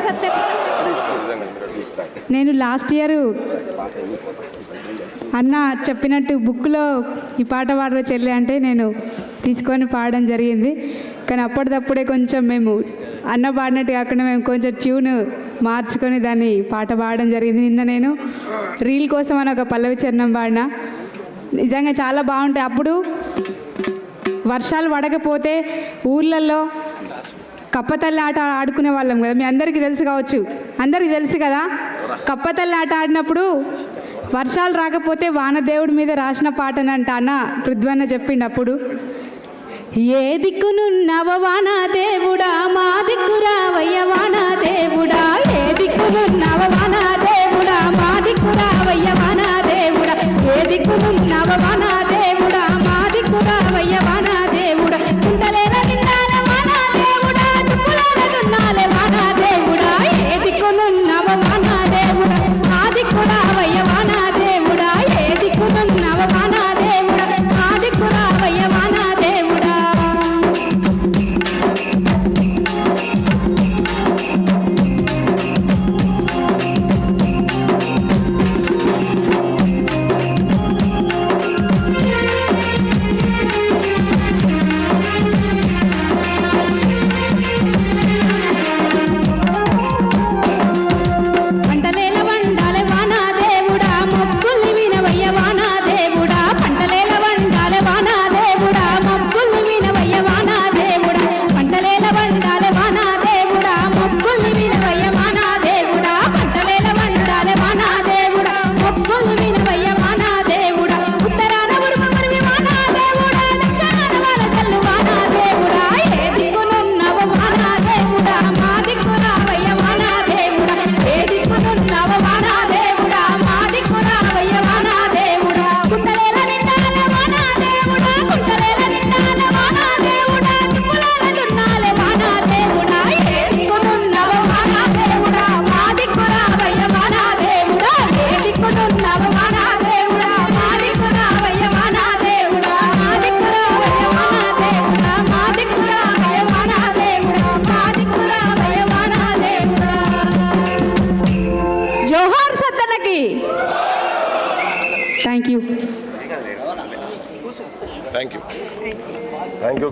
సత్య. నేను last year అన్న చెప్పినట్టు బుక్లో ఈ పాట పాడరా చెల్లి అంటే నేను తీసుకొని పాడడం జరిగింది. కానీ అప్పటిదప్పుడే కొంచెం మేము అన్న పాడినట్టు కాకుండా మేము కొంచెం ట్యూన్ మార్చుకొని దాన్ని పాట పాడడం జరిగింది. నిన్న నేను రీల్ కోసం అని ఒక పల్లవి చరణం పాడిన. నిజంగా చాలా బాగుంటాయి. అప్పుడు వర్షాలు పడకపోతే ఊర్లలో కప్పతల్లి ఆట ఆడుకునే వాళ్ళం కదా. మీ అందరికీ తెలుసు కావచ్చు, అందరికీ తెలుసు కదా. కప్పతల్లి ఆట ఆడినప్పుడు వర్షాలు రాకపోతే వానదేవుడి మీద రాసిన పాటనంట అన్న పృథ్వన్న చెప్పిండు. అప్పుడు ఏ దిక్కునున్నవ వానదేవుడా మా దిక్కురావయ్య వానదేవుడా, ఏ దిక్కునున్నవ వానదేవుడా మా దిక్కురావయ్య వానదేవుడా, ఏ దిక్కునున్నవ వానదేవుడా మా దిక్కురావయ్య వానదేవుడా, కుండలేల నిండాల వానదేవుడా తుప్పులాల దున్నాలే వానదేవుడా, ఏ దిక్కునున్నవ వానదేవుడా మా దిక్కురావయ్య వానదేవుడా, ఏ దిక్కునున్నవ వానదేవుడా మా దిక్కురావయ్య వానదేవుడా. పంటలేల వండాలే వానదేవుడా మొక్కుల్ని వినవయ్య వానదేవుడా, పంటలేల వండాలే వానదేవుడా మొక్కుల్ని వినవయ్య వానదేవుడా, పంటలేల వండాలే వానదేవుడా మొక్కుల్ని వినవయ్య వానదేవుడా, పంటలేల వండాలే వానదేవుడా మొక్కుల్ని వినవయ్య వానదేవుడా, ఉత్తరాన ఉరుము మరివి వానదేవుడా దక్షిణాన వరదల్లు వానదేవుడా, ఏ దిక్కునున్నవ వానదేవుడా మా దిక్కురావయ్య వానదేవుడా, ఏ దిక్కునున్నవ వానదేవుడా మా దిక్కురావయ్య వానదేవుడా, కుండలేల నిండాల వానదేవుడా కుండలేల నిండాల వానదేవుడా తుప్పులాల దున్నాలే వానదేవుడా, ఏ దిక్కునున్నవ వానదేవుడా మా దిక్కురావయ్య వానదేవుడా, ఏ దిక్కునున్నవ వానదేవుడా మా దిక్కురావయ్య వానదేవుడా, మా దిక్కురావయ్య వానదేవుడా మా దిక్కురావయ్య వానదేవుడా మా దిక్కురావయ్య వానదేవుడా. జోహార్ సత్తలకి. Thank you. Thank you. Thank you.